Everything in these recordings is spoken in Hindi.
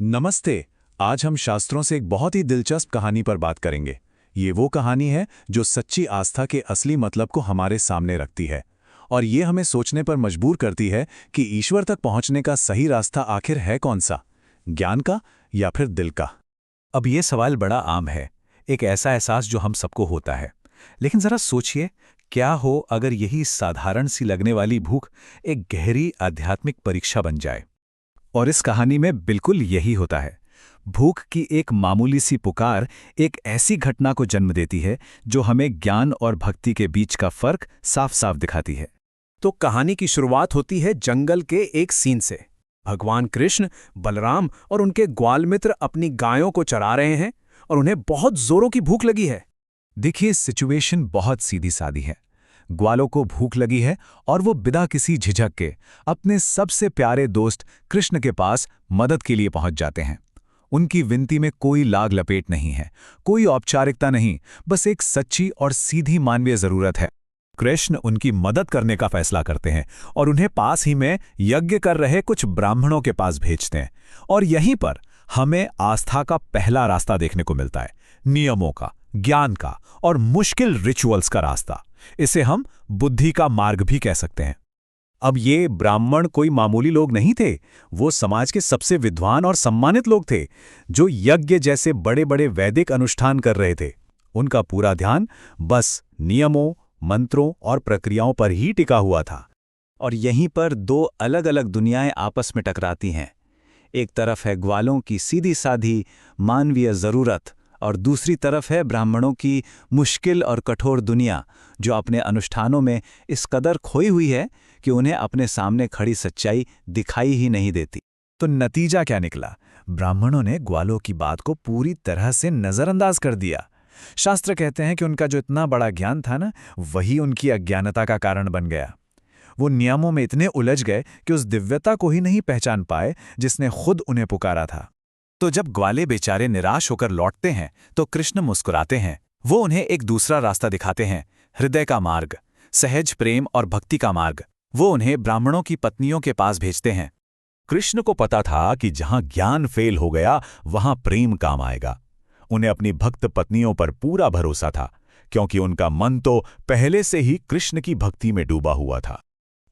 नमस्ते। आज हम शास्त्रों से एक बहुत ही दिलचस्प कहानी पर बात करेंगे। ये वो कहानी है जो सच्ची आस्था के असली मतलब को हमारे सामने रखती है और ये हमें सोचने पर मजबूर करती है कि ईश्वर तक पहुंचने का सही रास्ता आखिर है कौन सा, ज्ञान का या फिर दिल का। अब ये सवाल बड़ा आम है, एक ऐसा एहसास जो हम सबको होता है। लेकिन जरा सोचिए, क्या हो अगर यही साधारण सी लगने वाली भूख एक गहरी आध्यात्मिक परीक्षा बन जाए। और इस कहानी में बिल्कुल यही होता है। भूख की एक मामूली सी पुकार एक ऐसी घटना को जन्म देती है जो हमें ज्ञान और भक्ति के बीच का फर्क साफ साफ दिखाती है। तो कहानी की शुरुआत होती है जंगल के एक सीन से। भगवान कृष्ण, बलराम और उनके ग्वाल मित्र अपनी गायों को चरा रहे हैं और उन्हें बहुत जोरों की भूख लगी है। देखिए, सिचुएशन बहुत सीधी सादी है। ग्वालों को भूख लगी है और वो बिना किसी झिझक के अपने सबसे प्यारे दोस्त कृष्ण के पास मदद के लिए पहुंच जाते हैं। उनकी विनती में कोई लाग लपेट नहीं है, कोई औपचारिकता नहीं, बस एक सच्ची और सीधी मानवीय जरूरत है। कृष्ण उनकी मदद करने का फैसला करते हैं और उन्हें पास ही में यज्ञ कर रहे कुछ ब्राह्मणों के पास भेजते हैं। और यहीं पर हमें आस्था का पहला रास्ता देखने को मिलता है, नियमों का, ज्ञान का और मुश्किल रिचुअल्स का रास्ता। इसे हम बुद्धि का मार्ग भी कह सकते हैं। अब ये ब्राह्मण कोई मामूली लोग नहीं थे, वो समाज के सबसे विद्वान और सम्मानित लोग थे, जो यज्ञ जैसे बड़े बड़े वैदिक अनुष्ठान कर रहे थे। उनका पूरा ध्यान बस नियमों, मंत्रों और प्रक्रियाओं पर ही टिका हुआ था। और यहीं पर दो अलग अलग दुनियाएं आपस में टकराती हैं। एक तरफ है ग्वालों की सीधी साधी मानवीय जरूरत और दूसरी तरफ है ब्राह्मणों की मुश्किल और कठोर दुनिया, जो अपने अनुष्ठानों में इस कदर खोई हुई है कि उन्हें अपने सामने खड़ी सच्चाई दिखाई ही नहीं देती। तो नतीजा क्या निकला? ब्राह्मणों ने ग्वालों की बात को पूरी तरह से नजरअंदाज कर दिया। शास्त्र कहते हैं कि उनका जो इतना बड़ा ज्ञान था ना, वही उनकी अज्ञानता का कारण बन गया। वो नियमों में इतने उलझ गए कि उस दिव्यता को ही नहीं पहचान पाए जिसने खुद उन्हें पुकारा था। तो जब ग्वाले बेचारे निराश होकर लौटते हैं तो कृष्ण मुस्कुराते हैं। वो उन्हें एक दूसरा रास्ता दिखाते हैं, हृदय का मार्ग, सहज प्रेम और भक्ति का मार्ग। वो उन्हें ब्राह्मणों की पत्नियों के पास भेजते हैं। कृष्ण को पता था कि जहां ज्ञान फेल हो गया वहां प्रेम काम आएगा। उन्हें अपनी भक्त पत्नियों पर पूरा भरोसा था, क्योंकि उनका मन तो पहले से ही कृष्ण की भक्ति में डूबा हुआ था।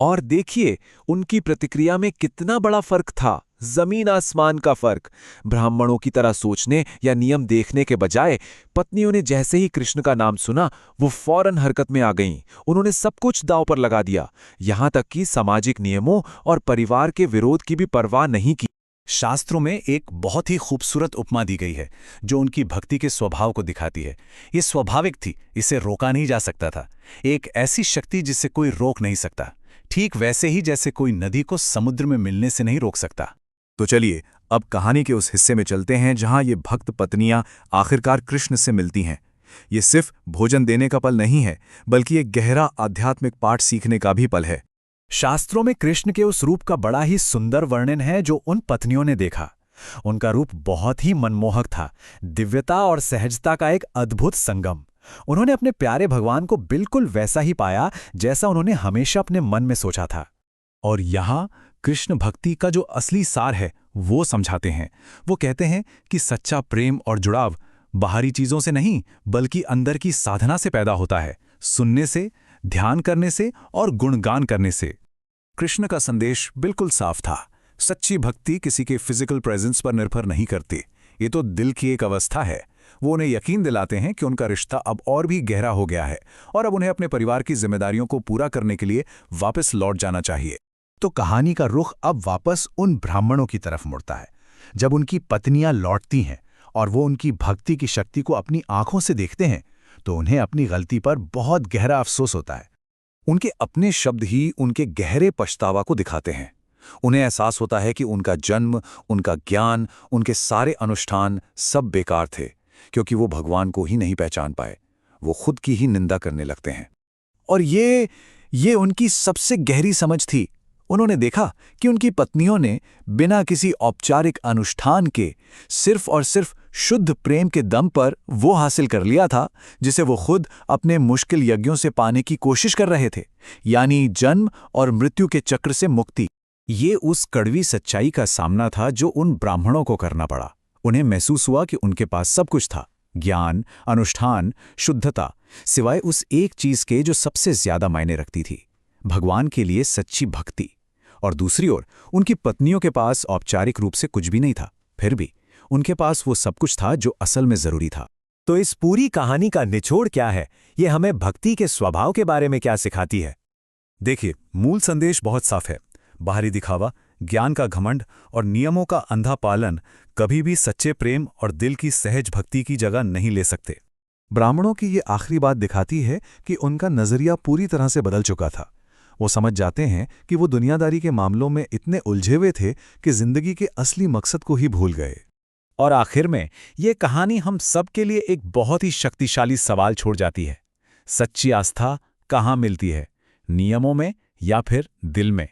और देखिए, उनकी प्रतिक्रिया में कितना बड़ा फर्क था, जमीन आसमान का फर्क। ब्राह्मणों की तरह सोचने या नियम देखने के बजाय पत्नियों ने जैसे ही कृष्ण का नाम सुना, वो फौरन हरकत में आ गईं। उन्होंने सब कुछ दांव पर लगा दिया, यहां तक कि सामाजिक नियमों और परिवार के विरोध की भी परवाह नहीं की। शास्त्रों में एक बहुत ही खूबसूरत उपमा दी गई है जो उनकी भक्ति के स्वभाव को दिखाती है। ये स्वाभाविक थी, इसे रोका नहीं जा सकता था। एक ऐसी शक्ति जिसे कोई रोक नहीं सकता, ठीक वैसे ही जैसे कोई नदी को समुद्र में मिलने से नहीं रोक सकता। तो चलिए अब कहानी के उस हिस्से में चलते हैं जहां ये भक्त पत्नियां आखिरकार कृष्ण से मिलती हैं। ये सिर्फ भोजन देने का पल नहीं है, बल्कि एक गहरा आध्यात्मिक पाठ सीखने का भी पल है। शास्त्रों में कृष्ण के उस रूप का बड़ा ही सुंदर वर्णन है जो उन पत्नियों ने देखा। उनका रूप बहुत ही मनमोहक था, दिव्यता और सहजता का एक अद्भुत संगम। उन्होंने अपने प्यारे भगवान को बिल्कुल वैसा ही पाया जैसा उन्होंने हमेशा अपने मन में सोचा था। और यहाँ कृष्ण भक्ति का जो असली सार है वो समझाते हैं। वो कहते हैं कि सच्चा प्रेम और जुड़ाव बाहरी चीजों से नहीं, बल्कि अंदर की साधना से पैदा होता है, सुनने से, ध्यान करने से और गुणगान करने से। कृष्ण का संदेश बिल्कुल साफ था। सच्ची भक्ति किसी के फिजिकल प्रेजेंस पर निर्भर नहीं करती, ये तो दिल की एक अवस्था है। वो उन्हें यकीन दिलाते हैं कि उनका रिश्ता अब और भी गहरा हो गया है और अब उन्हें अपने परिवार की जिम्मेदारियों को पूरा करने के लिए वापस लौट जाना चाहिए। तो कहानी का रुख अब वापस उन ब्राह्मणों की तरफ मुड़ता है। जब उनकी पत्नियां लौटती हैं और वो उनकी भक्ति की शक्ति को अपनी आंखों से देखते हैं, तो उन्हें अपनी गलती पर बहुत गहरा अफसोस होता है। उनके अपने शब्द ही उनके गहरे पछतावा को दिखाते हैं। उन्हें एहसास होता है कि उनका जन्म, उनका ज्ञान, उनके सारे अनुष्ठान सब बेकार थे, क्योंकि वो भगवान को ही नहीं पहचान पाए। वो खुद की ही निंदा करने लगते हैं। और ये उनकी सबसे गहरी समझ थी। उन्होंने देखा कि उनकी पत्नियों ने बिना किसी औपचारिक अनुष्ठान के सिर्फ और सिर्फ शुद्ध प्रेम के दम पर वो हासिल कर लिया था जिसे वो खुद अपने मुश्किल यज्ञों से पाने की कोशिश कर रहे थे, यानी जन्म और मृत्यु के चक्र से मुक्ति। ये उस कड़वी सच्चाई का सामना था जो उन ब्राह्मणों को करना पड़ा। उन्हें महसूस हुआ कि उनके पास सब कुछ था, ज्ञान, अनुष्ठान, शुद्धता, सिवाय उस एक चीज के जो सबसे ज्यादा मायने रखती थी, भगवान के लिए सच्ची भक्ति। और दूसरी ओर उनकी पत्नियों के पास औपचारिक रूप से कुछ भी नहीं था, फिर भी उनके पास वो सब कुछ था जो असल में जरूरी था। तो इस पूरी कहानी का निचोड़ क्या है? ये हमें भक्ति के स्वभाव के बारे में क्या सिखाती है? देखिए, मूल संदेश बहुत साफ है। बाहरी दिखावा, ज्ञान का घमंड और नियमों का अंधा पालन कभी भी सच्चे प्रेम और दिल की सहज भक्ति की जगह नहीं ले सकते। ब्राह्मणों की ये आखिरी बात दिखाती है कि उनका नजरिया पूरी तरह से बदल चुका था। वो समझ जाते हैं कि वो दुनियादारी के मामलों में इतने उलझे हुए थे कि जिंदगी के असली मकसद को ही भूल गए। और आखिर में ये कहानी हम सब के लिए एक बहुत ही शक्तिशाली सवाल छोड़ जाती है। सच्ची आस्था कहाँ मिलती है? नियमों में या फिर दिल में?